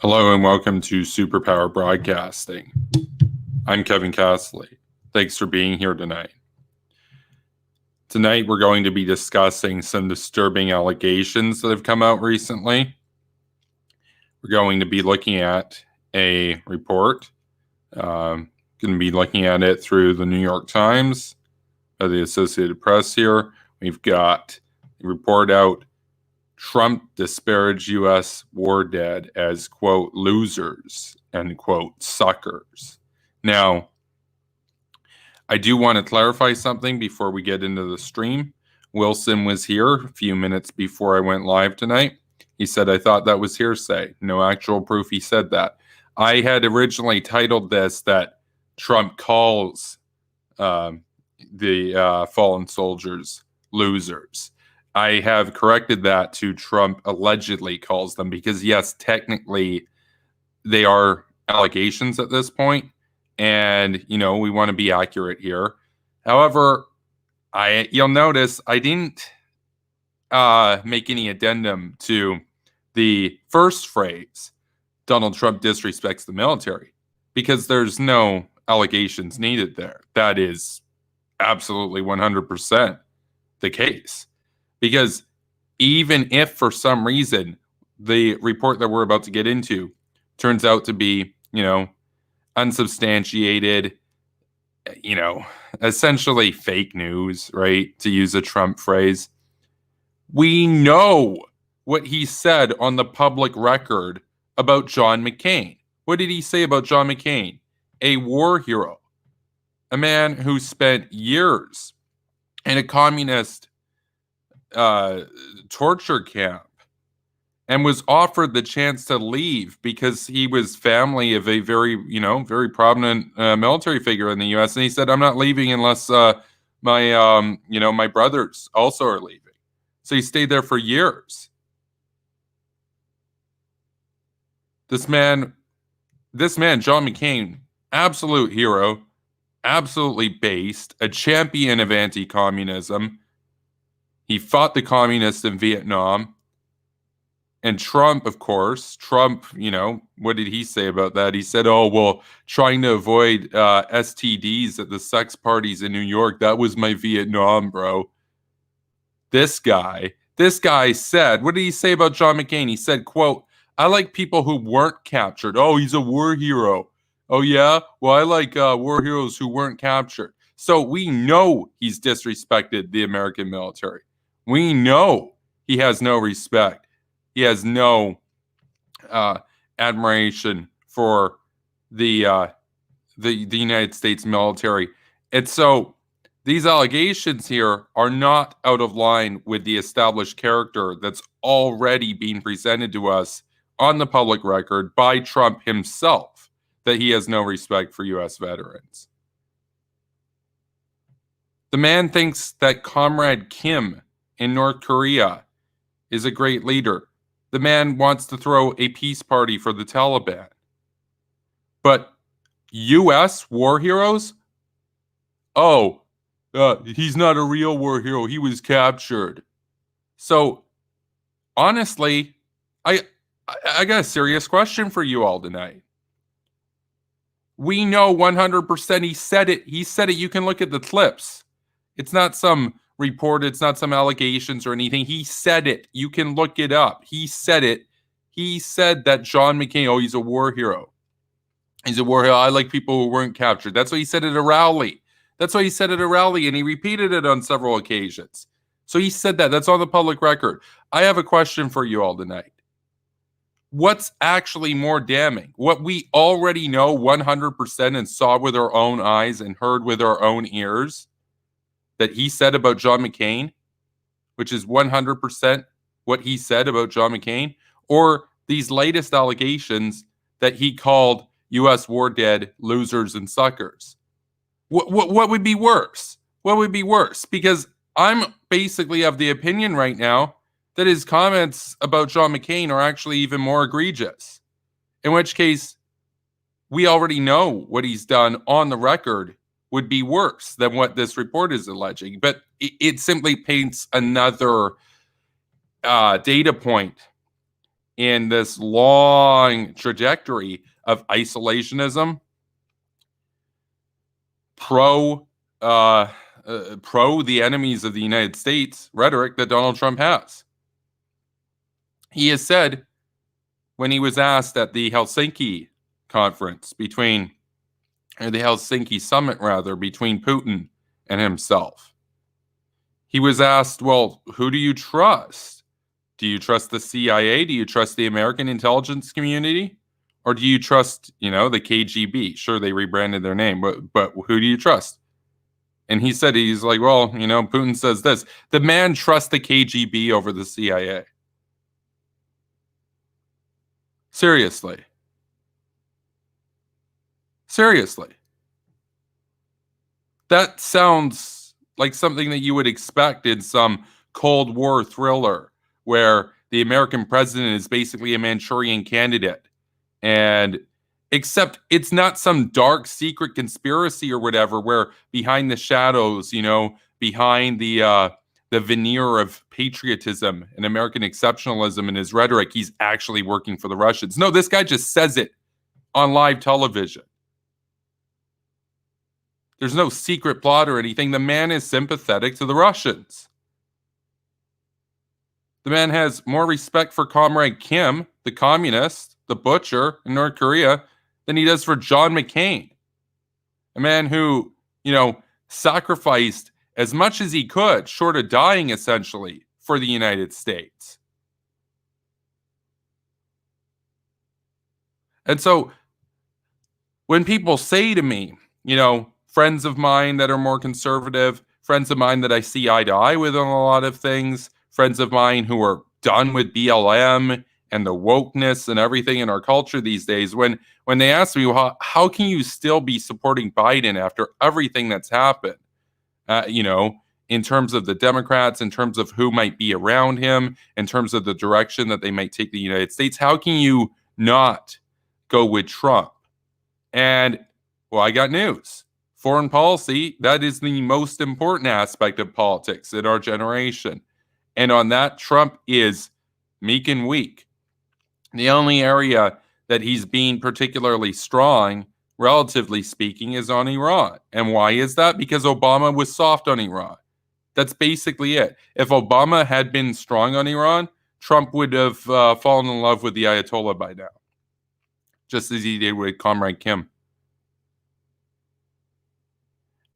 Hello and welcome to Superpower Broadcasting. I'm Kevin Castley. Thanks for being here tonight. Tonight we're going to be discussing some disturbing allegations that have come out recently. We're going to be looking at a report. Going to be looking at it through the New York Times, the Associated Press here. We've got a report out. Trump disparaged U.S. war dead as, quote, losers and, quote, suckers. Now, I do want to clarify something before we get into the stream. Wilson was here a few minutes before I went live tonight. He said, I thought that was hearsay. No actual proof he said that. I had originally titled this that Trump calls the fallen soldiers losers. I have corrected that to Trump allegedly calls them because, yes, technically they are allegations at this point, and, you know, we want to be accurate here. However, you'll notice I didn't make any addendum to the first phrase, Donald Trump disrespects the military, because there's no allegations needed there. That is absolutely 100% the case. Because even if for some reason the report that we're about to get into turns out to be, you know, unsubstantiated, you know, essentially fake news, right? To use a Trump phrase, we know what he said on the public record about John McCain. What did he say about John McCain? A war hero, a man who spent years in a communist torture camp and was offered the chance to leave because he was family of a very, very prominent military figure in the U.S. And he said, I'm not leaving unless my brothers also are leaving. So he stayed there for years. This man, John McCain, absolute hero, absolutely based, a champion of anti-communism. He fought the communists in Vietnam. And Trump, of course, what did he say about that? He said, trying to avoid STDs at the sex parties in New York, that was my Vietnam, bro. This guy said, what did he say about John McCain? He said, quote, I like people who weren't captured. Oh, he's a war hero. Oh, yeah? Well, I like war heroes who weren't captured. So we know he's disrespected the American military. We know he has no respect. He has no admiration for the United States military. And so these allegations here are not out of line with the established character that's already being presented to us on the public record by Trump himself, that he has no respect for U.S. veterans. The man thinks that Comrade Kim in North Korea is a great leader. The man wants to throw a peace party for the Taliban. But U.S. war heroes? He's not a real war hero. He was captured. So, honestly, I got a serious question for you all tonight. We know 100% he said it. He said it. You can look at the clips. It's not some report. It's not some allegations or anything. He said it. You can look it up. He said it. He said that John McCain, he's a war hero. He's a war hero. I like people who weren't captured. That's what he said at a rally. And he repeated it on several occasions. So he said that. That's on the public record. I have a question for you all tonight. What's actually more damning? What we already know 100% and saw with our own eyes and heard with our own ears that he said about John McCain, which is 100% what he said about John McCain, or these latest allegations that he called U.S. war dead losers and suckers? What would be worse? What would be worse? Because I'm basically of the opinion right now that his comments about John McCain are actually even more egregious. In which case, we already know what he's done on the record would be worse than what this report is alleging. But it simply paints another data point in this long trajectory of isolationism, pro the enemies of the United States rhetoric that Donald Trump has. He has said, when he was asked at the Helsinki conference the Helsinki summit rather, between Putin and himself, he was asked, well, who do you trust? Do you trust the CIA? Do you trust the American intelligence community? Or do you trust, the KGB? Sure, they rebranded their name, but who do you trust? And he said, he's like, well, Putin says this. The man trusts the KGB over the CIA. Seriously. That sounds like something that you would expect in some Cold War thriller where the American president is basically a Manchurian candidate. And except it's not some dark secret conspiracy or whatever where behind the shadows, behind the veneer of patriotism and American exceptionalism in his rhetoric, he's actually working for the Russians. No, this guy just says it on live television. There's no secret plot or anything. The man is sympathetic to the Russians. The man has more respect for Comrade Kim, the communist, the butcher in North Korea, than he does for John McCain. A man who, sacrificed as much as he could, short of dying essentially, for the United States. And so when people say to me, friends of mine that are more conservative, friends of mine that I see eye to eye with on a lot of things, friends of mine who are done with BLM and the wokeness and everything in our culture these days, when they ask me, well, how can you still be supporting Biden after everything that's happened, in terms of the Democrats, in terms of who might be around him, in terms of the direction that they might take the United States, how can you not go with Trump? And, well, I got news. Foreign policy, that is the most important aspect of politics in our generation. And on that, Trump is meek and weak. The only area that he's being particularly strong, relatively speaking, is on Iran. And why is that? Because Obama was soft on Iran. That's basically it. If Obama had been strong on Iran, Trump would have fallen in love with the Ayatollah by now, just as he did with Comrade Kim.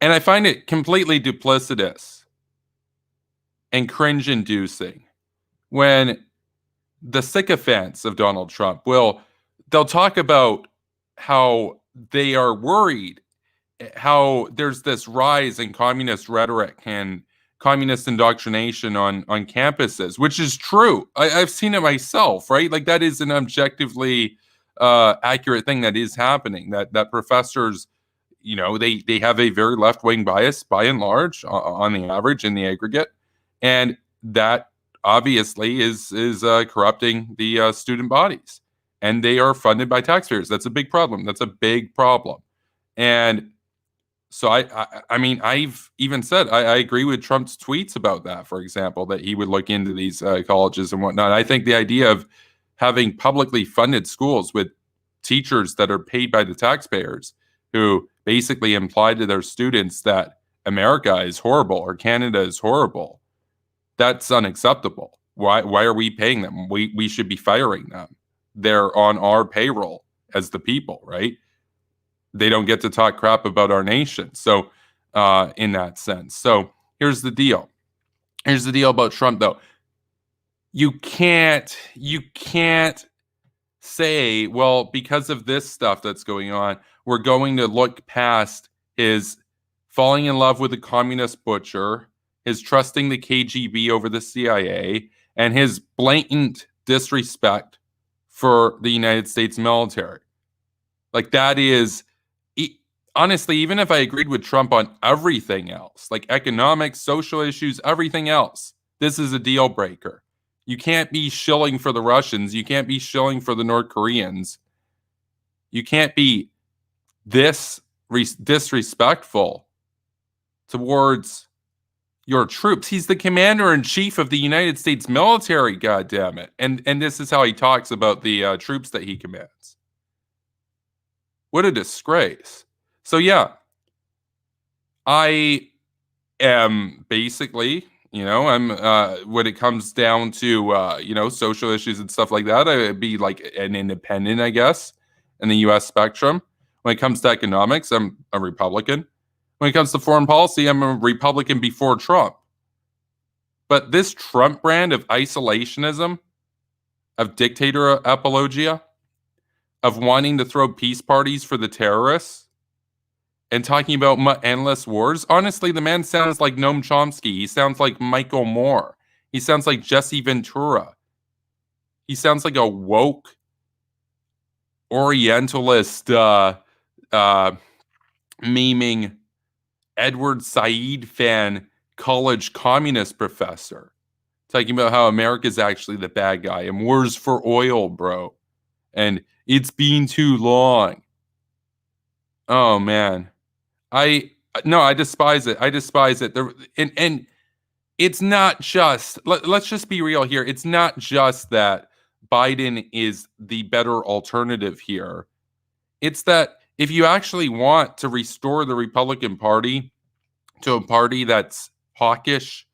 And I find it completely duplicitous and cringe-inducing when the sycophants of Donald Trump they'll talk about how they are worried, how there's this rise in communist rhetoric and communist indoctrination on campuses, which is true. I've seen it myself, right? Like, that is an objectively accurate thing that is happening, that professors, they have a very left-wing bias by and large on the average in the aggregate. And that obviously is corrupting the student bodies, and they are funded by taxpayers. That's a big problem. And so I mean, I've even said I agree with Trump's tweets about that, for example, that he would look into these colleges and whatnot. I think the idea of having publicly funded schools with teachers that are paid by the taxpayers, who basically imply to their students that America is horrible or Canada is horrible, that's unacceptable. Why are we paying them? We should be firing them. They're on our payroll as the people, right? They don't get to talk crap about our nation. So in that sense. So here's the deal. Here's the deal about Trump, though. You can't say, well, because of this stuff that's going on, we're going to look past his falling in love with a communist butcher, his trusting the KGB over the CIA, and his blatant disrespect for the United States military. Like, that is, honestly, even if I agreed with Trump on everything else, like economics, social issues, everything else, this is a deal breaker. You can't be shilling for the Russians. You can't be shilling for the North Koreans. You can't be this disrespectful towards your troops. He's the commander-in-chief of the United States military, goddammit. And this is how he talks about the troops that he commands. What a disgrace. So yeah, I am basically, I'm when it comes down to social issues and stuff like that, I'd be like an independent, I guess, in the US spectrum. When it comes to economics, I'm a Republican. When it comes to foreign policy, I'm a Republican before Trump. But this Trump brand of isolationism, of dictator apologia, of wanting to throw peace parties for the terrorists, and talking about endless wars, honestly, the man sounds like Noam Chomsky. He sounds like Michael Moore. He sounds like Jesse Ventura. He sounds like a woke Orientalist memeing Edward Said fan college communist professor, talking about how America's actually the bad guy and wars for oil, bro. And it's been too long. Oh, man. I despise it. I despise it. And it's not just, let's just be real here. It's not just that Biden is the better alternative here. It's that if you actually want to restore the Republican Party to a party that's hawkish,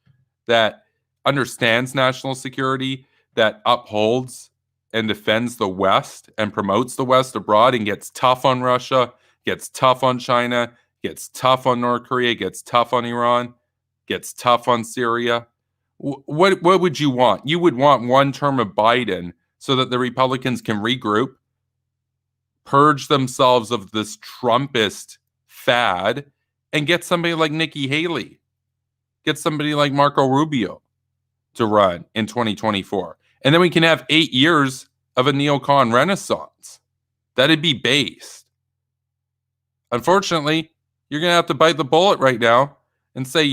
that understands national security, that upholds and defends the West and promotes the West abroad and gets tough on Russia, gets tough on China, gets tough on North Korea, gets tough on Iran, gets tough on Syria. What would you want? You would want one term of Biden so that the Republicans can regroup, purge themselves of this Trumpist fad, and get somebody like Nikki Haley, get somebody like Marco Rubio to run in 2024. And then we can have 8 years of a neocon renaissance. That'd be based. Unfortunately, you're going to have to bite the bullet right now and say,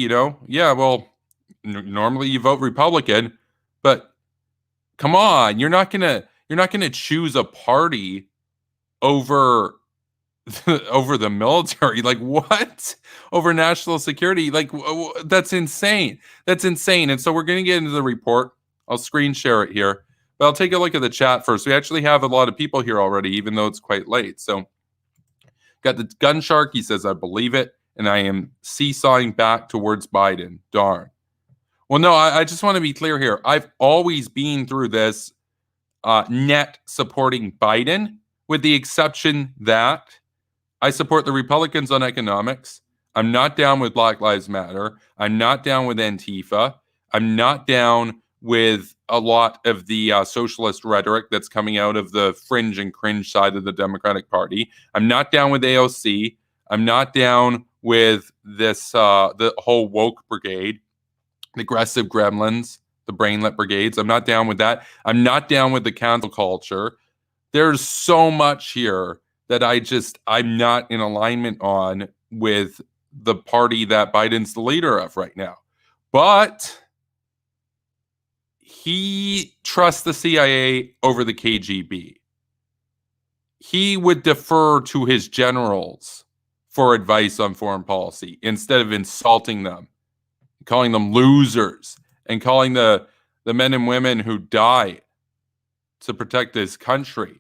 normally you vote Republican, but come on, you're not going to choose a party over the military. Like, what? Over national security? Like, that's insane. That's insane. And so we're going to get into the report. I'll screen share it here, but I'll take a look at the chat first. We actually have a lot of people here already, even though it's quite late. So got the gun shark. He says, I believe it. And I am seesawing back towards Biden. Darn. Well, no, I just want to be clear here. I've always been through this net supporting Biden, with the exception that I support the Republicans on economics. I'm not down with Black Lives Matter. I'm not down with Antifa. I'm not down with a lot of the socialist rhetoric that's coming out of the fringe and cringe side of the Democratic Party. I'm not down with AOC. I'm not down with this, the whole woke brigade, the aggressive gremlins, the brainlet brigades. I'm not down with that. I'm not down with the cancel culture. There's so much here that I'm not in alignment on with the party that Biden's the leader of right now. But he trusts the CIA over the KGB. He would defer to his generals for advice on foreign policy instead of insulting them, calling them losers, and calling the men and women who die to protect this country,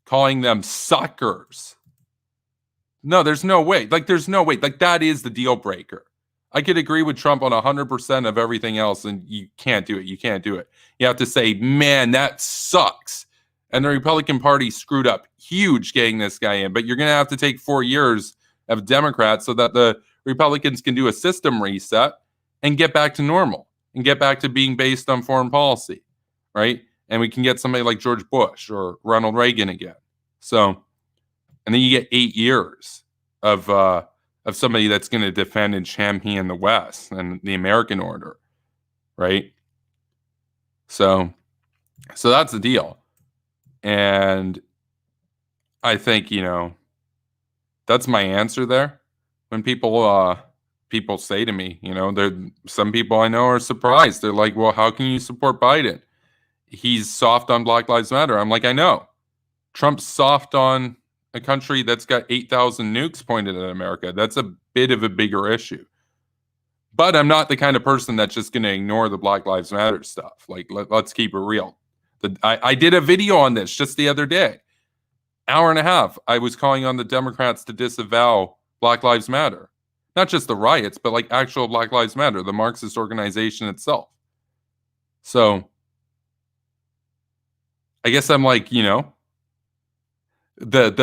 calling them suckers. No, there's no way. There's no way. That is the deal breaker. I could agree with Trump on 100% of everything else, and you can't do it. You can't do it. You have to say, man, that sucks. And the Republican Party screwed up huge getting this guy in. But you're going to have to take 4 years of Democrats so that the Republicans can do a system reset and get back to normal and get back to being based on foreign policy, right? And we can get somebody like George Bush or Ronald Reagan again. So, and then you get 8 years of somebody that's going to defend and champion the West and the American order, right? So that's the deal. And I think, that's my answer there. When people say to me, some people I know are surprised. They're like, well, how can you support Biden? He's soft on Black Lives Matter. I'm like, I know. Trump's soft on a country that's got 8,000 nukes pointed at America. That's a bit of a bigger issue. But I'm not the kind of person that's just going to ignore the Black Lives Matter stuff. Like, let's keep it real. I did a video on this just the other day. Hour and a half. I was calling on the Democrats to disavow Black Lives Matter. Not just the riots, but like actual Black Lives Matter, the Marxist organization itself. So I guess I'm like, the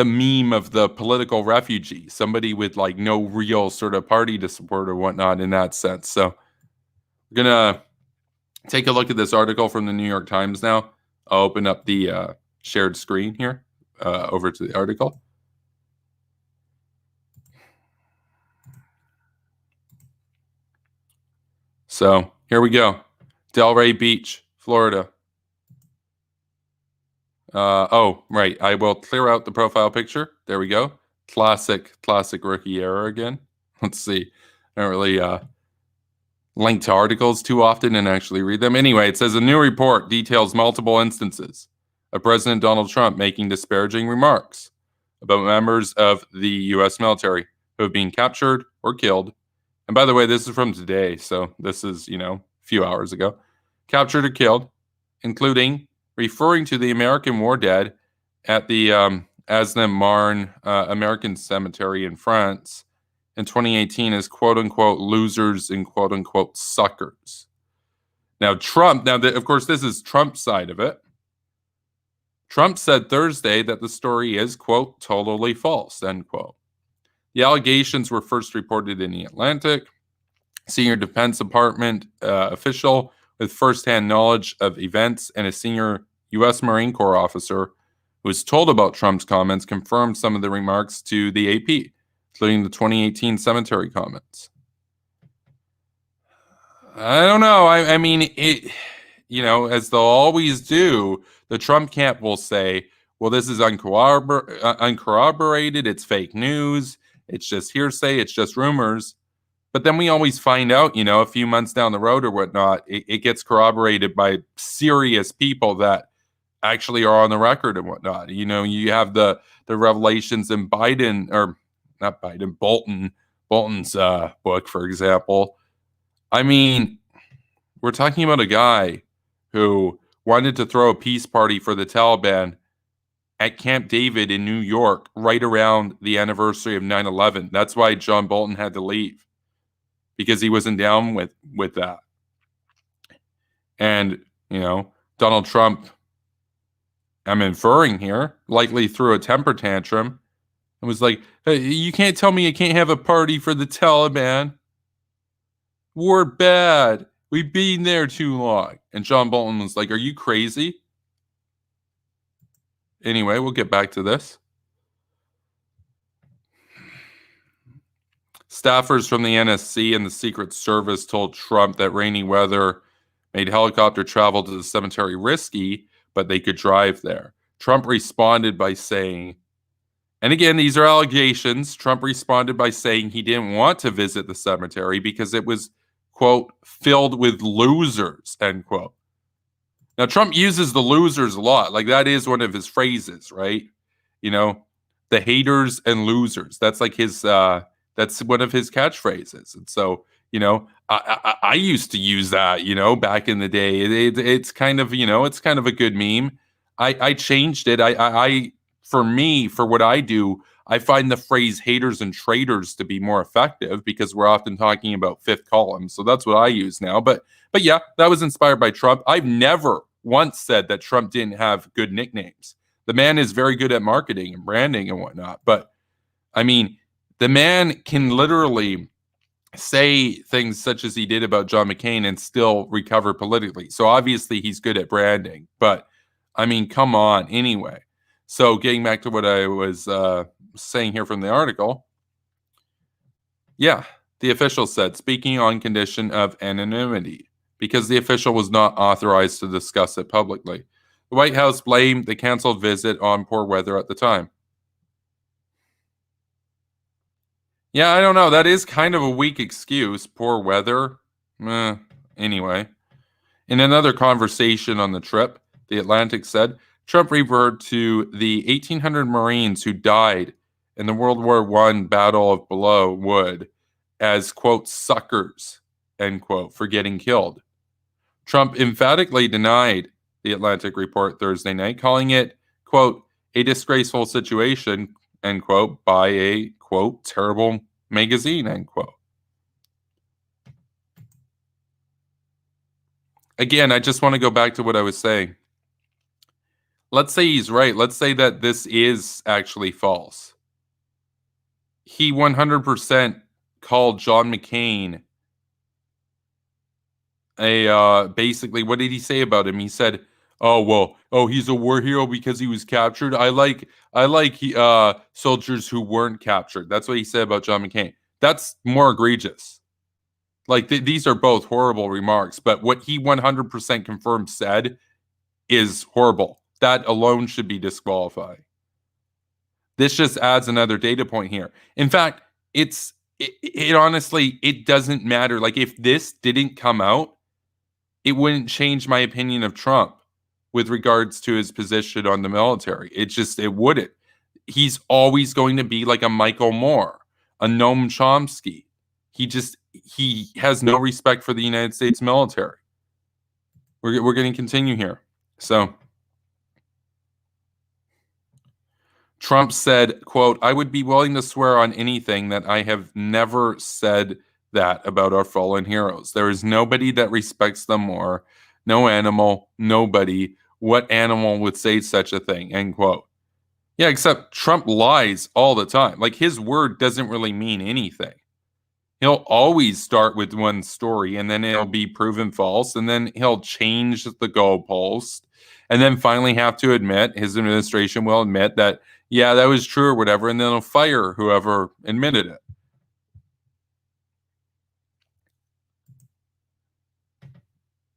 meme of the political refugee, somebody with like no real sort of party to support or whatnot in that sense. So we're gonna take a look at this article from the New York Times now. I'll open up the shared screen here over to the article. So here we go. Delray Beach, Florida. Oh, right. I will clear out the profile picture. There we go. Classic rookie error again. Let's see. I don't really link to articles too often and actually read them. Anyway, it says a new report details multiple instances of President Donald Trump making disparaging remarks about members of the U.S. military who have been captured or killed. And by the way, this is from today, so this is, a few hours ago. Captured or killed, including referring to the American war dead at the Asne-Marne American Cemetery in France in 2018 as quote-unquote losers and quote-unquote suckers. Now, Trump, of course, this is Trump's side of it. Trump said Thursday that the story is, quote, totally false, end quote. The allegations were first reported in The Atlantic. Senior Defense Department official with firsthand knowledge of events and a senior U.S. Marine Corps officer who was told about Trump's comments confirmed some of the remarks to the AP, including the 2018 cemetery comments. I don't know. I mean, as they'll always do, the Trump camp will say, well, this is uncorroborated, it's fake news, it's just hearsay, it's just rumors. But then we always find out, a few months down the road or whatnot, it gets corroborated by serious people that actually are on the record and whatnot. You have the revelations in Bolton's book, for example. I mean, we're talking about a guy who wanted to throw a peace party for the Taliban at Camp David in New York right around the anniversary of 9/11. That's why John Bolton had to leave, because he wasn't down with that. And, Donald Trump, I'm inferring here, likely threw a temper tantrum and was like, hey, you can't tell me you can't have a party for the Taliban. We're bad. We've been there too long. And John Bolton was like, are you crazy? Anyway, we'll get back to this. Staffers from the NSC and the Secret Service told Trump that rainy weather made helicopter travel to the cemetery risky, but they could drive there. Trump responded by saying, and again, these are allegations. Trump responded by saying he didn't want to visit the cemetery because it was, quote, filled with losers, end quote. Now, Trump uses the losers a lot. Like, that is one of his phrases, right? The haters and losers. That's like his, that's one of his catchphrases. And so, I used to use that, back in the day. It's kind of, it's kind of a good meme. I changed it. For what I do, I find the phrase haters and traitors to be more effective because we're often talking about fifth column. So that's what I use now. But yeah, that was inspired by Trump. I've never once said that Trump didn't have good nicknames. The man is very good at marketing and branding and whatnot. But I mean, the man can literally say things such as he did about John McCain and still recover politically. So obviously he's good at branding. But I mean, come on. Anyway, so getting back to what I was saying here from the article. Yeah, the official said, speaking on condition of anonymity, because the official was not authorized to discuss it publicly. The White House blamed the canceled visit on poor weather at the time. Yeah, I don't know. That is kind of a weak excuse. Poor weather. Anyway. In another conversation on the trip, The Atlantic said, Trump referred to the 1,800 Marines who died in the World War I Battle of Belleau Wood as, quote, suckers end quote, for getting killed. Trump emphatically denied the Atlantic report Thursday night, calling it, quote, a disgraceful situation, end quote, by a, quote, terrible magazine, end quote. Again, I just want to go back to what I was saying. Let's say he's right. Let's say that this is actually false. He 100% called John McCain basically, what did he say about him? He said, he's a war hero because he was captured. I like soldiers who weren't captured. That's what he said about John McCain. That's more egregious. Like these are both horrible remarks, but what he 100% confirmed said is horrible. That alone should be disqualifying. This just adds another data point here. In fact, it honestly, it doesn't matter. Like if this didn't come out, it wouldn't change my opinion of Trump with regards to his position on the military. It wouldn't. He's always going to be like a Michael Moore, a Noam Chomsky. He has no respect for the United States military. We're going to continue here. So Trump said, quote, I would be willing to swear on anything that I have never said that about our fallen heroes. There is nobody that respects them more. No animal, nobody. What animal would say such a thing? End quote. Yeah, except Trump lies all the time. Like his word doesn't really mean anything. He'll always start with one story and then it'll be proven false. And then he'll change the goalpost and then finally have to admit, his administration will admit that, yeah, that was true or whatever. And then he'll fire whoever admitted it.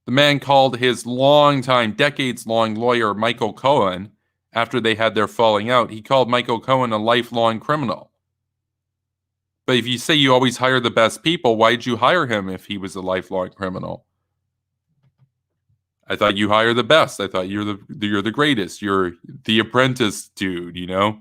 The man called his longtime, decades-long lawyer, Michael Cohen, after they had their falling out, he called Michael Cohen a lifelong criminal. But if you say you always hire the best people, why did you hire him if he was a lifelong criminal? I thought you hire the best. I thought you're the greatest. You're the apprentice dude, you know?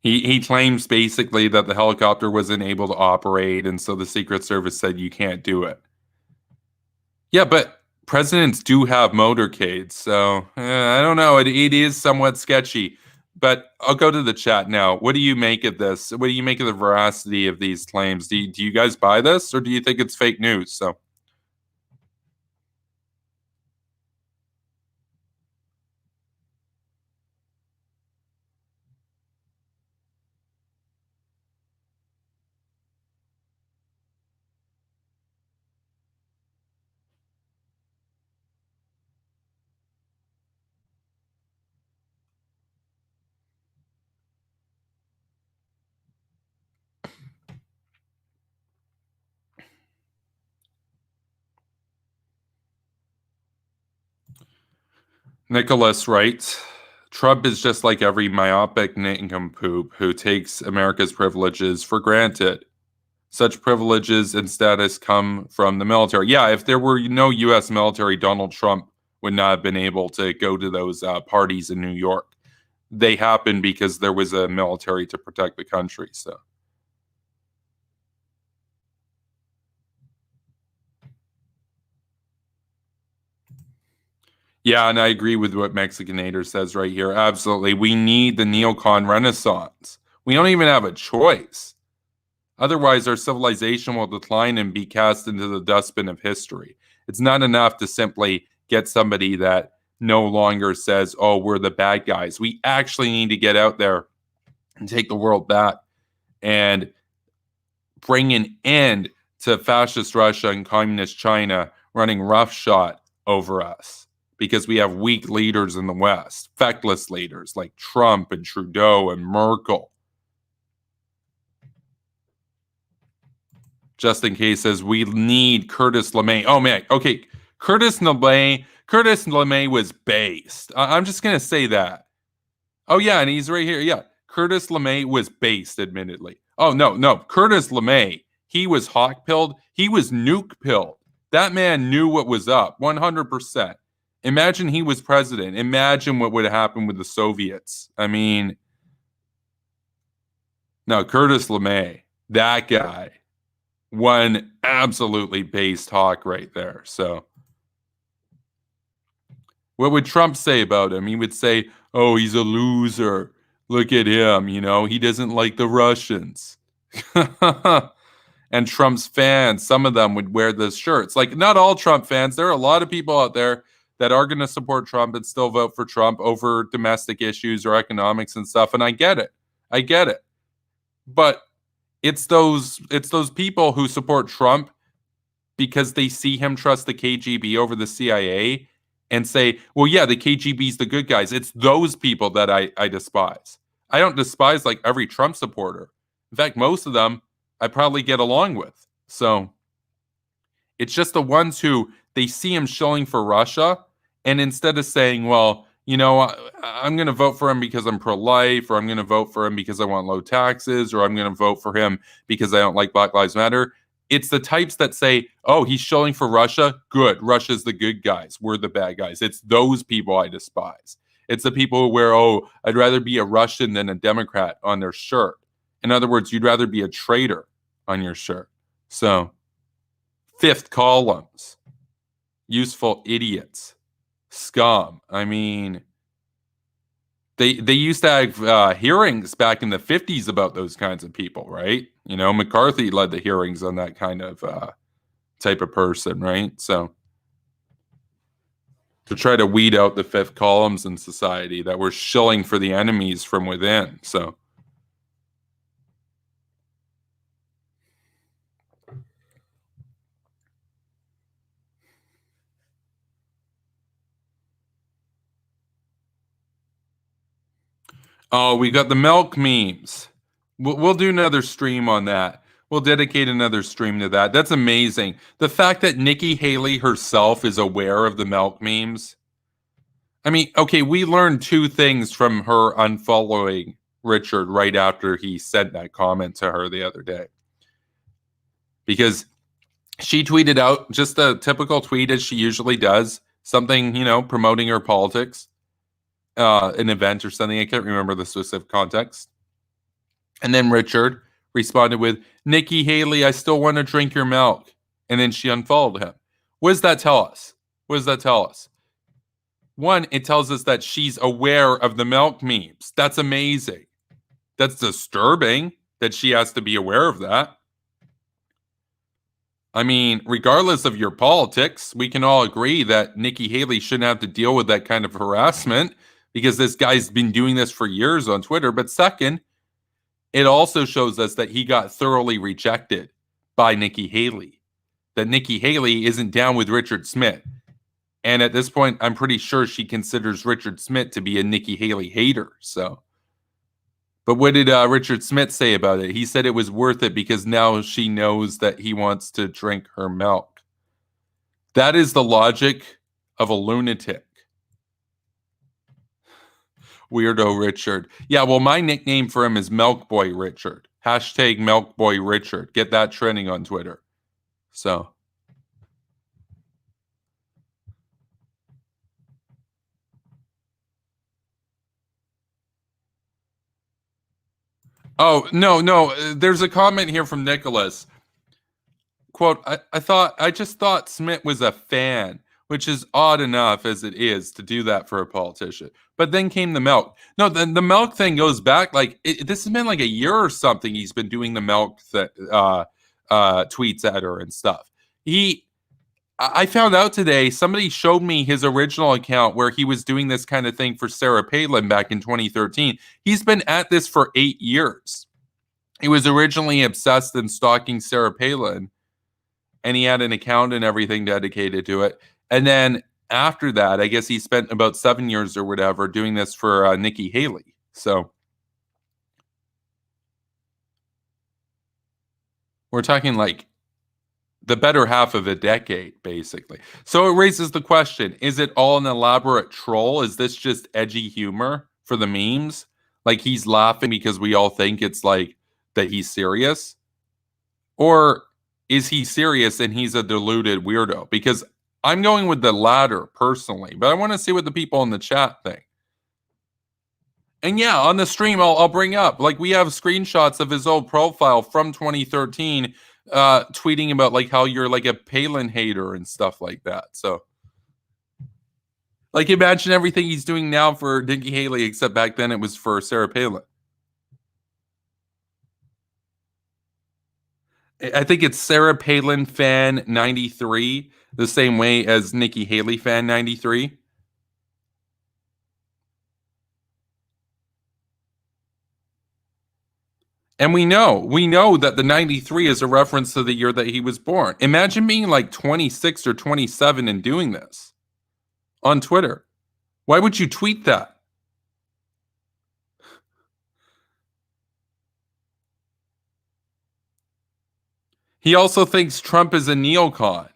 He claims basically that the helicopter wasn't able to operate, and so the Secret Service said you can't do it. Yeah, but presidents do have motorcades, so I don't know. It is somewhat sketchy. But I'll go to the chat now. What do you make of this? What do you make of the veracity of these claims? Do you guys buy this, or do you think it's fake news? So. Nicholas writes, Trump is just like every myopic nincompoop who takes America's privileges for granted. Such privileges and status come from the military. Yeah, if there were no U.S. military, Donald Trump would not have been able to go to those parties in New York. They happened because there was a military to protect the country. So. Yeah, and I agree with what Mexicanator says right here. Absolutely. We need the Neocon Renaissance. We don't even have a choice. Otherwise, our civilization will decline and be cast into the dustbin of history. It's not enough to simply get somebody that no longer says, oh, we're the bad guys. We actually need to get out there and take the world back and bring an end to fascist Russia and communist China running roughshod over us. Because we have weak leaders in the West, feckless leaders like Trump and Trudeau and Merkel. Just in case says we need Curtis Lemay. Oh man, okay. Curtis Lemay was based. I'm just gonna say that. Oh yeah, and he's right here. Yeah, Curtis Lemay was based, admittedly. Oh no, Curtis Lemay. He was hawk-pilled. He was nuke-pilled. That man knew what was up, 100%. Imagine he was president. Imagine what would have happened with the Soviets. I mean, no, Curtis Lemay, that guy, one absolutely base talk right there. So what would Trump say about him? He would say, oh, he's a loser. Look at him, he doesn't like the Russians. And Trump's fans, some of them would wear those shirts. Like, not all Trump fans. There are a lot of people out there that are going to support Trump and still vote for Trump over domestic issues or economics and stuff. And I get it. But it's those people who support Trump because they see him trust the KGB over the CIA and say, well, yeah, the KGB's the good guys. It's those people that I despise. I don't despise like every Trump supporter. In fact, most of them I probably get along with. So it's just the ones who they see him shilling for Russia, and instead of saying, well, I'm going to vote for him because I'm pro-life, or I'm going to vote for him because I want low taxes, or I'm going to vote for him because I don't like Black Lives Matter. It's the types that say, oh, he's shilling for Russia. Good. Russia's the good guys. We're the bad guys. It's those people I despise. It's the people who wear, oh, I'd rather be a Russian than a Democrat on their shirt. In other words, you'd rather be a traitor on your shirt. So, fifth columns, useful idiots, scum. I mean, they used to have hearings back in the 50s about those kinds of people, right? McCarthy led the hearings on that kind of type of person, right? So, to try to weed out the fifth columns in society that were shilling for the enemies from within. So, oh, we got the milk memes. We'll do another stream on that. We'll dedicate another stream to that. That's amazing. The fact that Nikki Haley herself is aware of the milk memes. I mean, okay, we learned two things from her unfollowing Richard right after he sent that comment to her the other day. Because she tweeted out just a typical tweet as she usually does, something, promoting her politics, an event or something. I can't remember the specific context. And then Richard responded with, Nikki Haley, I still want to drink your milk. And then she unfollowed him. What does that tell us? One, it tells us that she's aware of the milk memes. That's amazing. That's disturbing that she has to be aware of that. I mean, regardless of your politics, we can all agree that Nikki Haley shouldn't have to deal with that kind of harassment because this guy's been doing this for years on Twitter. But second, it also shows us that he got thoroughly rejected by Nikki Haley, that Nikki Haley isn't down with Richard Smith. And at this point, I'm pretty sure she considers Richard Smith to be a Nikki Haley hater. So, but what did Richard Smith say about it? He said it was worth it because now she knows that he wants to drink her milk. That is the logic of a lunatic. Weirdo Richard. Yeah, well, my nickname for him is Milk Boy Richard. Hashtag Milk Boy Richard. Get that trending on Twitter. So. Oh, no. There's a comment here from Nicholas. Quote, I just thought Smith was a fan, which is odd enough as it is to do that for a politician. But then came the milk. No, the milk thing goes back this has been like a year or something. He's been doing the milk tweets at her and stuff. I found out today, somebody showed me his original account where he was doing this kind of thing for Sarah Palin back in 2013. He's been at this for 8 years. He was originally obsessed and stalking Sarah Palin, and he had an account and everything dedicated to it. And then after that, I guess he spent about 7 years or whatever doing this for Nikki Haley. So we're talking like the better half of a decade, basically. So it raises the question, is it all an elaborate troll? Is this just edgy humor for the memes? Like he's laughing because we all think it's like that he's serious? Or is he serious and he's a deluded weirdo? Because I'm going with the latter personally, but I want to see what the people in the chat think. And yeah, on the stream, I'll bring up, like, we have screenshots of his old profile from 2013, tweeting about like how you're like a Palin hater and stuff like that. So, like, imagine everything he's doing now for Nikki Haley, except back then it was for Sarah Palin. I think it's Sarah Palin fan 93, the same way as Nikki Haley fan 93. And we know that the 93 is a reference to the year that he was born. Imagine being like 26 or 27 and doing this on Twitter. Why would you tweet that? He also thinks Trump is a neocon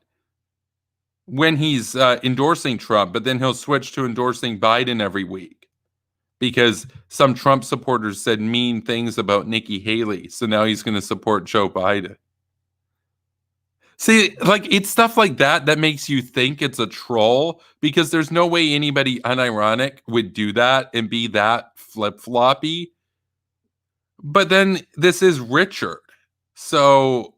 when he's endorsing Trump, but then he'll switch to endorsing Biden every week because some Trump supporters said mean things about Nikki Haley. So now he's going to support Joe Biden. See, like, it's stuff like that that makes you think it's a troll, because there's no way anybody unironic would do that and be that flip-floppy. But then this is Richard. So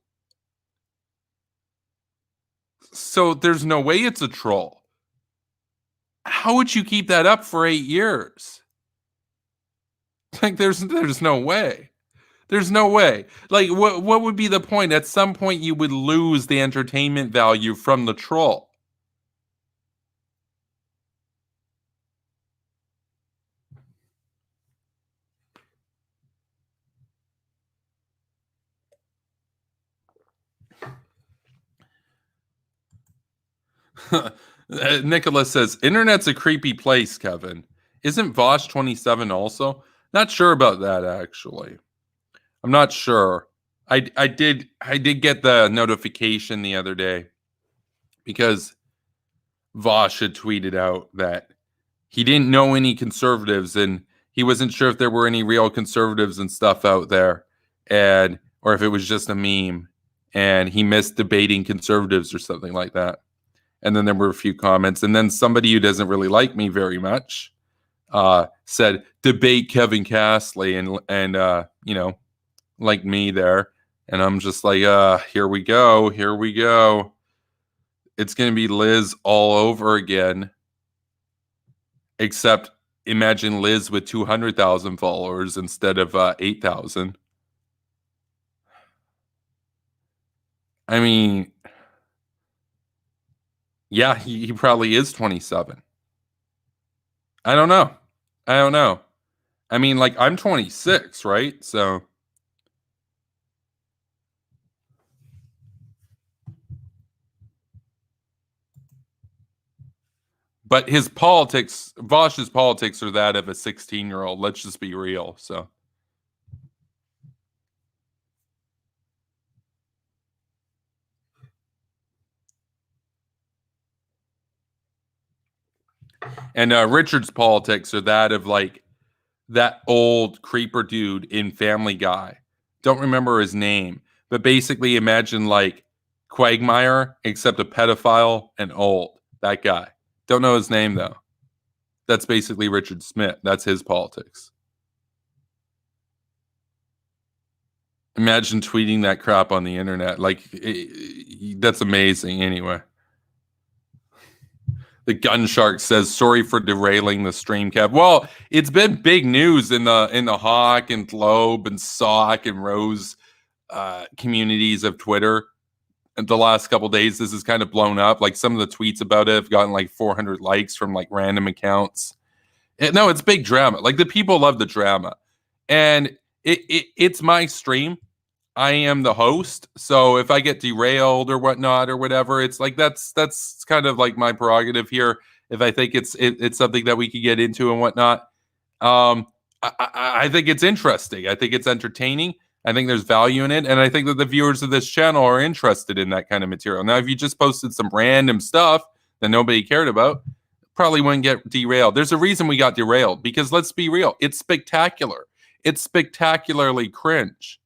there's no way it's a troll. How would you keep that up for 8 years? Like, there's no way. There's no way. Like, what would be the point? At some point, you would lose the entertainment value from the troll. Nicholas says, internet's a creepy place, Kevin. Isn't Vosh 27 also? Not sure about that, actually. I'm not sure. I did get the notification the other day because Vosh had tweeted out that he didn't know any conservatives and he wasn't sure if there were any real conservatives and stuff out there, and or if it was just a meme, and he missed debating conservatives or something like that. And then there were a few comments, and then somebody who doesn't really like me very much said, debate Kevin Castley, and you know, like me there. And I'm just like, here we go. It's going to be Liz all over again. Except imagine Liz with 200,000 followers instead of 8,000. I mean, yeah, he probably is 27. I don't know. I mean, like, I'm 26, right? So. But his politics, Vosh's politics, are that of a 16-year-old. Let's just be real. So, and Richard's politics are that of like that old creeper dude in Family Guy. Don't remember his name, but basically imagine like Quagmire, except a pedophile and old. That guy. Don't know his name though. That's basically Richard Smith. That's his politics. Imagine tweeting that crap on the internet. Like, that's amazing. Anyway, the Gun Shark says, sorry for derailing the stream, Kev. Well, it's been big news in the Hawk and Globe and Sock and Rose communities of Twitter. In the last couple of days, this has kind of blown up. Like, some of the tweets about it have gotten like 400 likes from like random accounts. No, it's big drama. Like, the people love the drama, and it's my stream. I am the host, so if I get derailed or whatnot or whatever, it's like that's kind of like my prerogative here. If I think it's something that we could get into and whatnot, I think it's interesting. I think it's entertaining. I think there's value in it, and I think that the viewers of this channel are interested in that kind of material. Now, if you just posted some random stuff that nobody cared about, probably wouldn't get derailed. There's a reason we got derailed, because let's be real, it's spectacular. It's spectacularly cringe.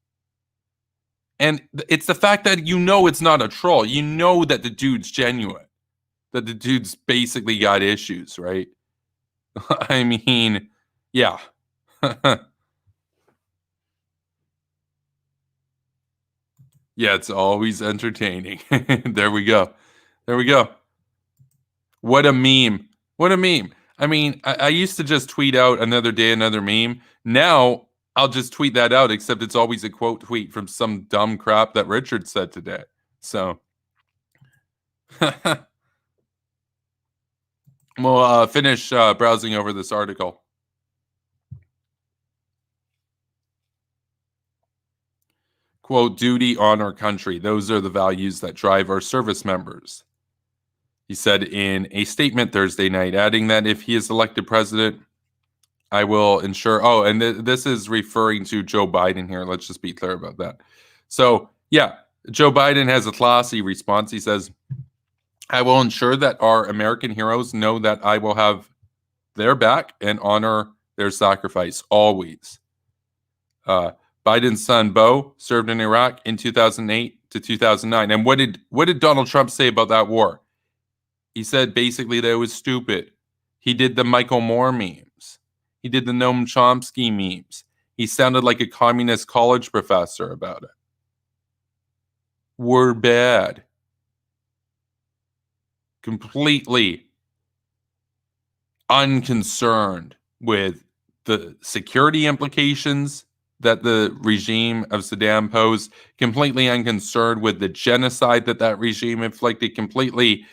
And it's the fact that you know it's not a troll. You know that the dude's genuine. that the dude's basically got issues, right? I mean, yeah. Yeah, it's always entertaining. There we go. There we go. What a meme. What a meme. I mean, I used to just tweet out another day, another meme. Now I'll just tweet that out, except it's always a quote tweet from some dumb crap that Richard said today. So we'll finish browsing over this article. Quote, duty, honor, country. Those are the values that drive our service members. He said in a statement Thursday night, adding that if he is elected president, I will ensure. Oh, and this is referring to Joe Biden here. Let's just be clear about that. So, yeah, Joe Biden has a classy response. He says, I will ensure that our American heroes know that I will have their back and honor their sacrifice always. Biden's son, Beau, served in Iraq in 2008 to 2009. And what did Donald Trump say about that war? He said basically that it was stupid. He did the Michael Moore memes. He did the Noam Chomsky memes. He sounded like a communist college professor about it. We're bad. Completely unconcerned with the security implications that the regime of Saddam posed, completely unconcerned with the genocide that regime inflicted, completely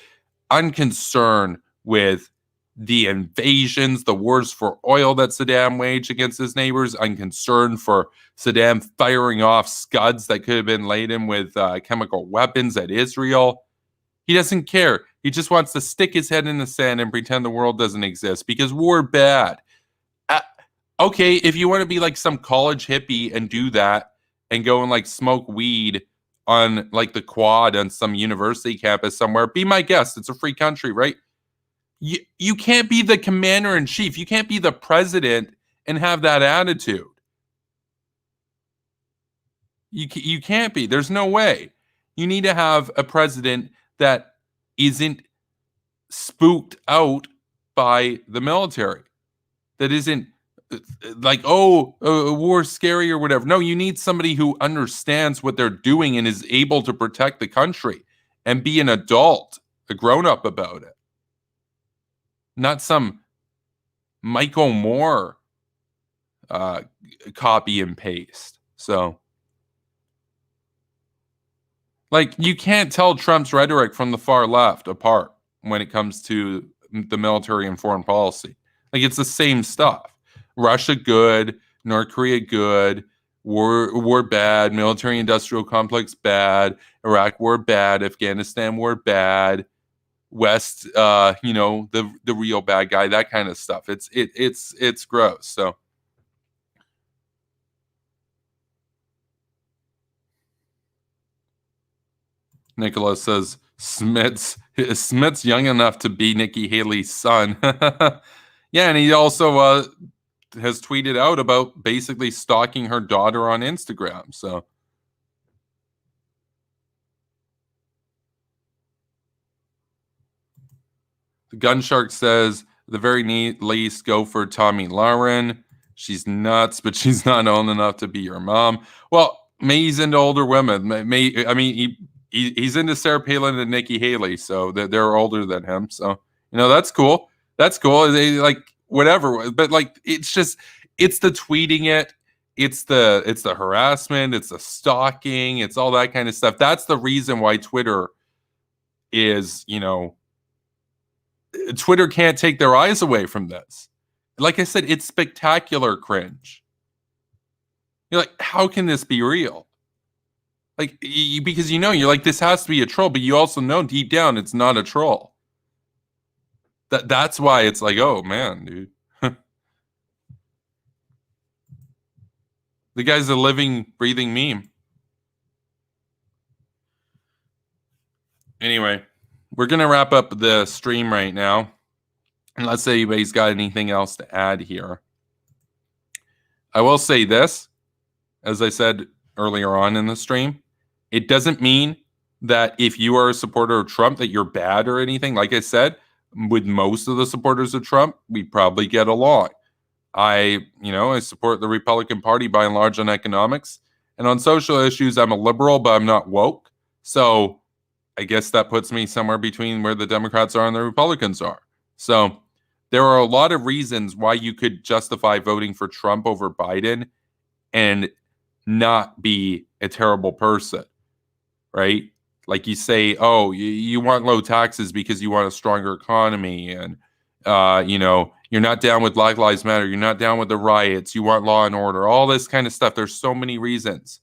unconcerned with the invasions, the wars for oil that Saddam waged against his neighbors, unconcerned for Saddam firing off scuds that could have been laden with chemical weapons at Israel. He doesn't care. He just wants to stick his head in the sand and pretend the world doesn't exist because we're bad. Okay, if you want to be like some college hippie and do that and go and like smoke weed on like the quad on some university campus somewhere, be my guest. It's a free country, right? You can't be the commander in chief. You can't be the president and have that attitude. You can't be. There's no way. You need to have a president that isn't spooked out by the military. That isn't like, war's scary or whatever. No, you need somebody who understands what they're doing and is able to protect the country and be an adult, a grown-up about it. Not some Michael Moore copy and paste. So, like, you can't tell Trump's rhetoric from the far left apart when it comes to the military and foreign policy. Like, it's the same stuff. Russia good, North Korea good, war bad, military industrial complex bad, Iraq war bad, Afghanistan war bad, West the real bad guy, that kind of stuff. It's gross. So Nicholas says Smith's young enough to be Nikki Haley's son. Yeah, and he also has tweeted out about basically stalking her daughter on Instagram. So the Gun Shark says, the very least, go for Tommy Lauren. She's nuts, but she's not old enough to be your mom. Well, he's into older women. He's into Sarah Palin and Nikki Haley, so they're older than him. So that's cool. That's cool. They like whatever, but like it's the tweeting it. It's the harassment. It's the stalking. It's all that kind of stuff. That's the reason why Twitter is Twitter can't take their eyes away from this. Like I said, it's spectacular cringe. You're like, how can this be real? Like, because you're like, this has to be a troll, but you also know deep down it's not a troll. That's why it's like, oh man, dude. The guy's a living, breathing meme. Anyway, we're going to wrap up the stream right now. Unless anybody's got anything else to add here. I will say this, as I said earlier on in the stream, it doesn't mean that if you are a supporter of Trump, that you're bad or anything. Like I said, with most of the supporters of Trump, we probably get along. I support the Republican Party by and large on economics. And on social issues, I'm a liberal, but I'm not woke. So I guess that puts me somewhere between where the Democrats are and the Republicans are. So there are a lot of reasons why you could justify voting for Trump over Biden and not be a terrible person, right? Like you say, oh, you want low taxes because you want a stronger economy, and you're not down with Black Lives Matter, you're not down with the riots, you want law and order, all this kind of stuff. There's so many reasons,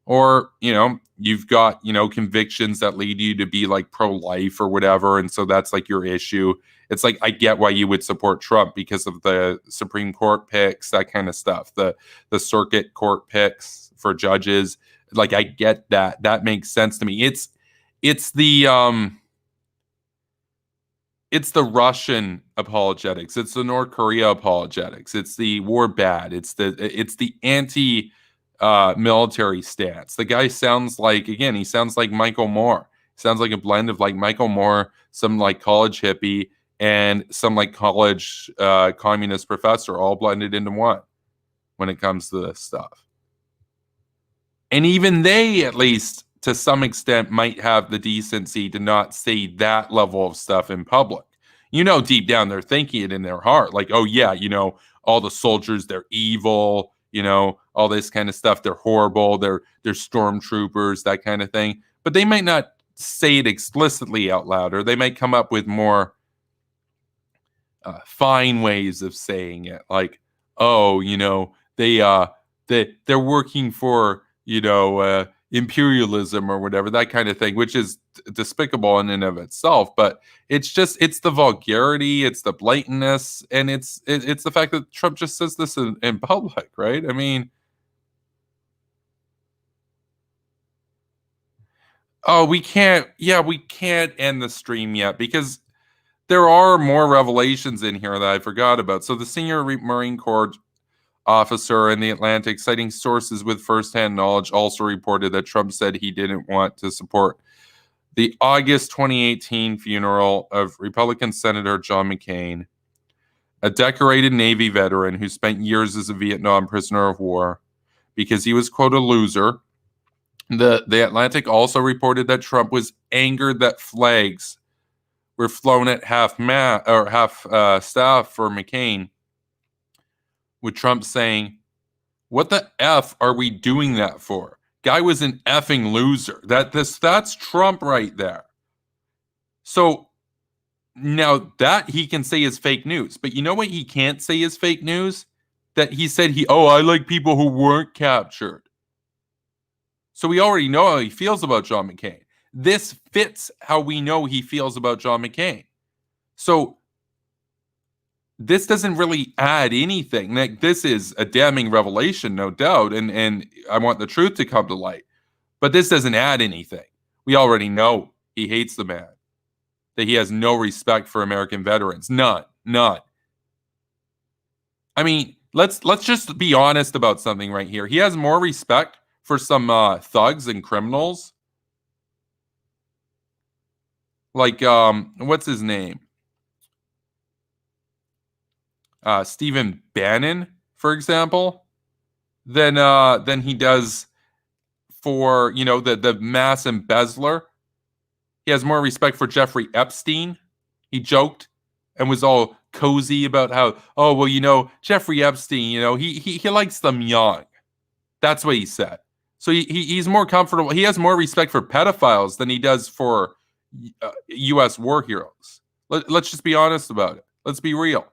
or you've got convictions that lead you to be like pro-life or whatever, and so that's like your issue. It's like, I get why you would support Trump because of the Supreme Court picks, that kind of stuff, the circuit court picks for judges. Like, I get that. That makes sense to me. It's the Russian apologetics. It's the North Korea apologetics. It's the war bad. It's the anti military stance. The guy sounds like, again, he sounds like Michael Moore. He sounds like a blend of like Michael Moore, some like college hippie, and some like college communist professor, all blended into one when it comes to this stuff. And even they, at least to some extent, might have the decency to not say that level of stuff in public. Deep down, they're thinking it in their heart. Like, oh, yeah, all the soldiers, they're evil, all this kind of stuff. They're horrible. They're stormtroopers, that kind of thing. But they might not say it explicitly out loud, or they might come up with more fine ways of saying it. Like, oh, they're working for imperialism or whatever, that kind of thing, which is despicable in and of itself. But it's the vulgarity, it's the blatantness, and it's the fact that Trump just says this in public, right? I mean, oh, we can't end the stream yet because there are more revelations in here that I forgot about. So the senior Marine Corps officer in the Atlantic, citing sources with firsthand knowledge, also reported that Trump said he didn't want to support the August 2018 funeral of Republican Senator John McCain, a decorated Navy veteran who spent years as a Vietnam prisoner of war, because he was, quote, a loser. The Atlantic also reported that Trump was angered that flags were flown at half staff for McCain, with Trump saying, "What the F are we doing that for? Guy was an effing loser." That's Trump right there. So now that he can say is fake news, but you know what he can't say is fake news? That he said I like people who weren't captured. So we already know how he feels about John McCain. This fits how we know he feels about John McCain. So this doesn't really add anything. Like, this is a damning revelation, no doubt, and I want the truth to come to light. But this doesn't add anything. We already know he hates the man, that he has no respect for American veterans. None. I mean, let's just be honest about something right here. He has more respect for some thugs and criminals. Like, what's his name? Stephen Bannon, for example, than he does for, the mass embezzler. He has more respect for Jeffrey Epstein. He joked and was all cozy about how, oh, well, Jeffrey Epstein, he likes them young. That's what he said. So he's more comfortable. He has more respect for pedophiles than he does for U.S. war heroes. Let's just be honest about it. Let's be real.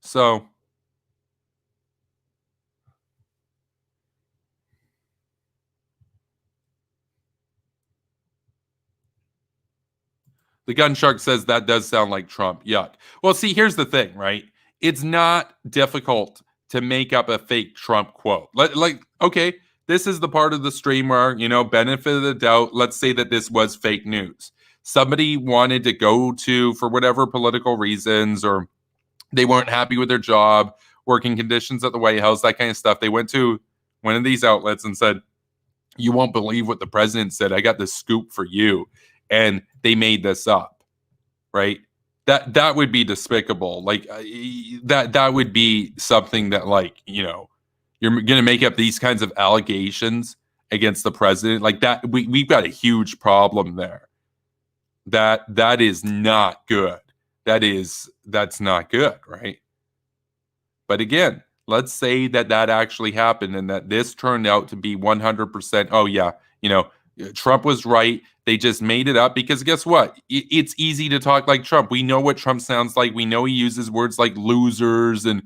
So the gun shark says that does sound like Trump. Yuck. Well, see, here's the thing, right? It's not difficult to make up a fake Trump quote. Okay, this is the part of the stream where, benefit of the doubt, let's say that this was fake news. Somebody wanted to go to, for whatever political reasons, or they weren't happy with their job, working conditions at the White House, that kind of stuff. They went to one of these outlets and said, you won't believe what the president said. I got the scoop for you. And they made this up, right? That would be despicable. Like that would be something that, like, you know, you're going to make up these kinds of allegations against the president. Like that, we've got a huge problem there. That is not good. That's not good, right? But again, let's say that actually happened and that this turned out to be 100%. Oh yeah, you know, Trump was right. They just made it up because guess what? It's easy to talk like Trump. We know what Trump sounds like. We know he uses words like losers and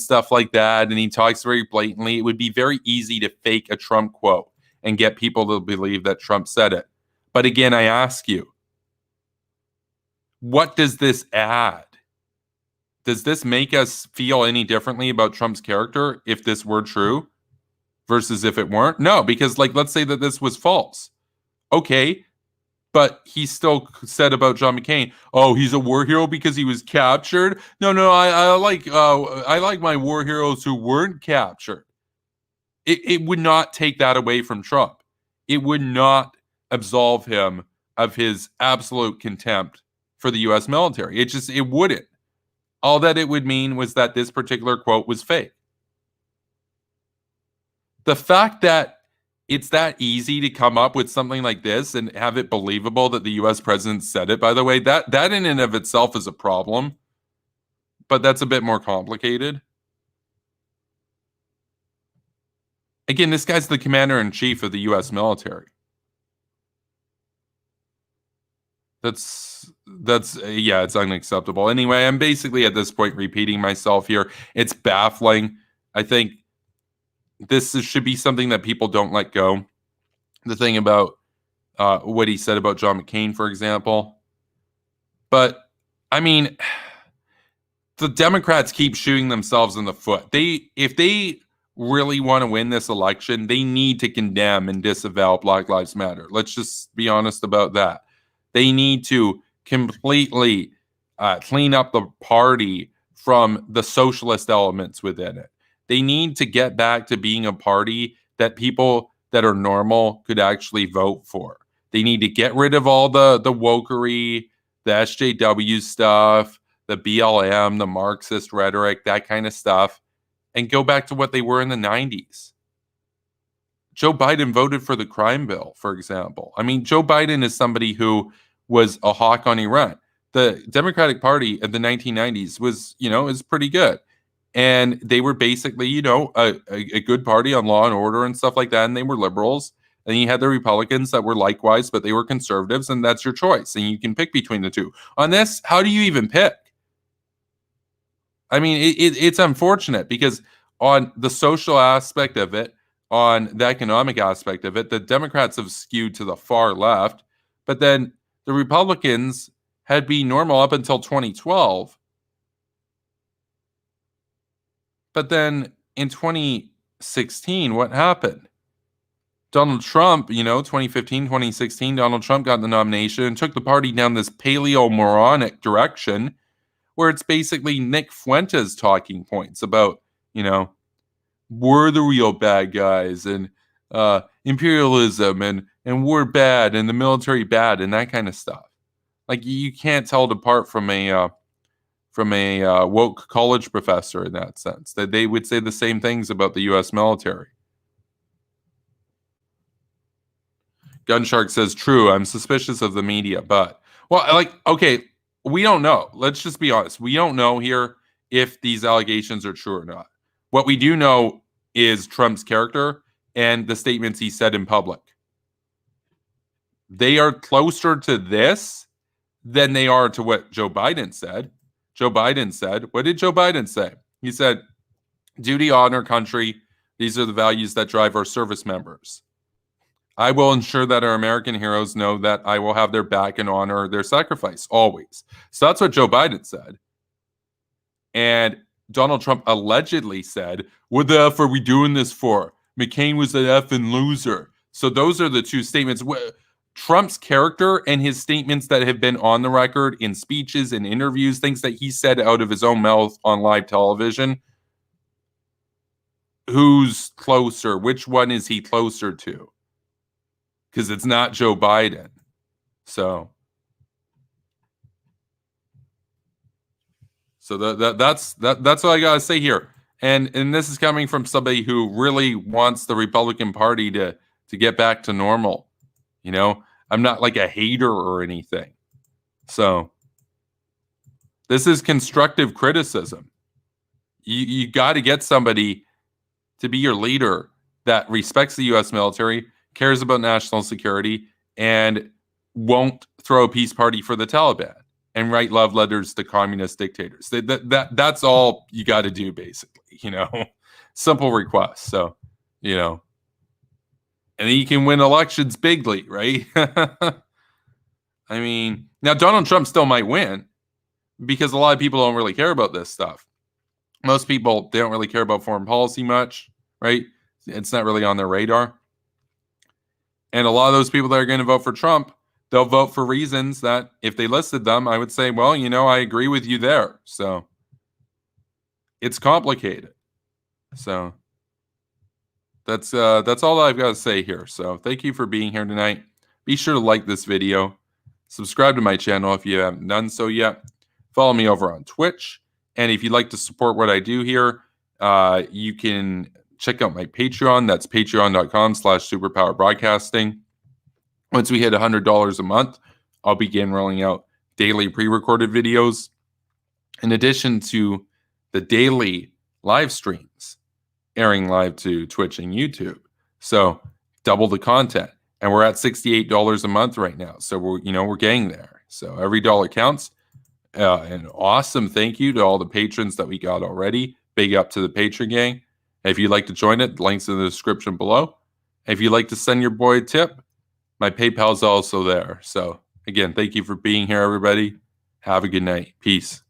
stuff like that, and he talks very blatantly. It would be very easy to fake a Trump quote and get people to believe that Trump said it. But again, I ask you, what does this add? Does this make us feel any differently about Trump's character if this were true versus if it weren't? No, because, like, let's say that this was false. Okay, but he still said about John McCain, oh, he's a war hero because he was captured. No, I like my war heroes who weren't captured. It would not take that away from Trump. It would not absolve him of his absolute contempt for the U.S. military. It wouldn't. All that it would mean was that this particular quote was fake. The fact that it's that easy to come up with something like this and have it believable that the U.S. president said it, by the way, that in and of itself is a problem. But that's a bit more complicated. Again, this guy's the commander-in-chief of the U.S. military. Yeah, it's unacceptable. Anyway, I'm basically at this point repeating myself here. It's baffling. I think this should be something that people don't let go. The thing about what he said about John McCain, for example. But, I mean, the Democrats keep shooting themselves in the foot. If they really want to win this election, they need to condemn and disavow Black Lives Matter. Let's just be honest about that. They need to completely clean up the party from the socialist elements within it. They need to get back to being a party that people that are normal could actually vote for. They need to get rid of all the wokery, the SJW stuff, the BLM, the Marxist rhetoric, that kind of stuff, and go back to what they were in the 90s. Joe Biden voted for the crime bill, for example. I mean, Joe Biden is somebody who was a hawk on Iran. The Democratic Party of the 1990s was, is pretty good. And they were basically, a good party on law and order and stuff like that. And they were liberals. And you had the Republicans that were likewise, but they were conservatives. And that's your choice. And you can pick between the two. On this, how do you even pick? I mean, it's unfortunate because on the social aspect of it, on the economic aspect of it, the Democrats have skewed to the far left. But then the Republicans had been normal up until 2012. But then in 2016, what happened? Donald Trump, 2015, 2016, Donald Trump got the nomination and took the party down this paleo-moronic direction where it's basically Nick Fuentes talking points about, we're the real bad guys and imperialism and we're bad and the military bad and that kind of stuff. Like you can't tell it apart from a woke college professor in that sense. That they would say the same things about the U.S. military. Gunshark says, true, I'm suspicious of the media, but okay, we don't know. Let's just be honest. We don't know here if these allegations are true or not. What we do know is Trump's character and the statements he said in public. They are closer to this than they are to what Joe Biden said. What did Joe Biden say? He said, duty, honor, country, these are the values that drive our service members. I will ensure that our American heroes know that I will have their back and honor their sacrifice, always. So that's what Joe Biden said. And Donald Trump allegedly said, what the F are we doing this for? McCain was an effing loser. So those are the two statements. Trump's character and his statements that have been on the record in speeches and interviews, things that he said out of his own mouth on live television. Who's closer? Which one is he closer to? because it's not Joe Biden. So that's what I gotta say here. And this is coming from somebody who really wants the Republican Party to get back to normal. You know, I'm not like a hater or anything. So this is constructive criticism. You got to get somebody to be your leader that respects the U.S. military, cares about national security, and won't throw a peace party for the Taliban and write love letters to communist dictators. That's all you got to do, basically. You know, simple request. So, you know, and then you can win elections bigly, right? I mean, now Donald Trump still might win because a lot of people don't really care about this stuff. Most people, they don't really care about foreign policy much, right? It's not really on their radar. And a lot of those people that are going to vote for Trump, they'll vote for reasons that if they listed them, I would say, well, you know, I agree with you there. So it's complicated. So that's all I've got to say here. So thank you for being here tonight. Be sure to like this video. Subscribe to my channel if you haven't done so yet. Follow me over on Twitch. And if you'd like to support what I do here, you can check out my Patreon. That's patreon.com/superpowerbroadcasting. Once we hit $100 a month, I'll begin rolling out daily pre-recorded videos in addition to the daily live streams airing live to Twitch and YouTube. So double the content. And we're at $68 a month right now. So we're getting there. So every dollar counts. An awesome thank you to all the patrons that we got already. Big up to the patron gang. If you'd like to join it, links in the description below. If you'd like to send your boy a tip, my PayPal is also there. So again, thank you for being here, everybody. Have a good night. Peace.